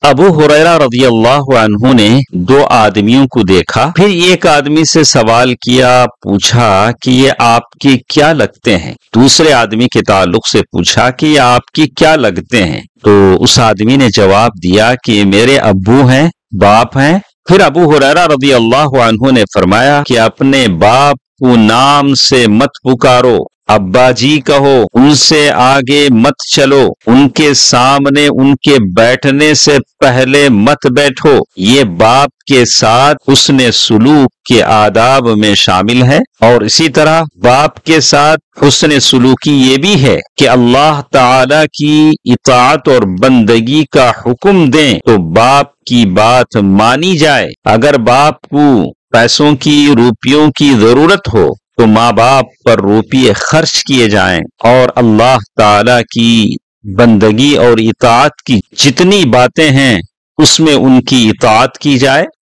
अबू हुरैरा रज़ियल्लाहु अन्हु ने दो आदमियों को देखा, फिर एक आदमी से सवाल किया, पूछा कि ये आपके क्या लगते हैं। दूसरे आदमी के ताल्लुक से पूछा कि ये आपके क्या लगते हैं। तो उस आदमी ने जवाब दिया कि मेरे अब्बू हैं, बाप हैं। फिर अबू हुरैरा रज़ियल्लाहु अन्हु ने फरमाया कि अपने बाप को नाम से मत पुकारो, अब्बा जी कहो, उनसे आगे मत चलो, उनके सामने उनके बैठने से पहले मत बैठो। ये बाप के साथ हुस्न सुलूक के आदाब में शामिल है। और इसी तरह बाप के साथ हुस्न सुलूकी ये भी है कि अल्लाह ताला की इताअत और बंदगी का हुक्म दें तो बाप की बात मानी जाए। अगर बाप को पैसों की, रुपयों की जरूरत हो तो माँ बाप पर रुपये खर्च किए जाएं और अल्लाह ताला की बंदगी और इताअत की जितनी बातें हैं उसमें उनकी इताअत की जाए।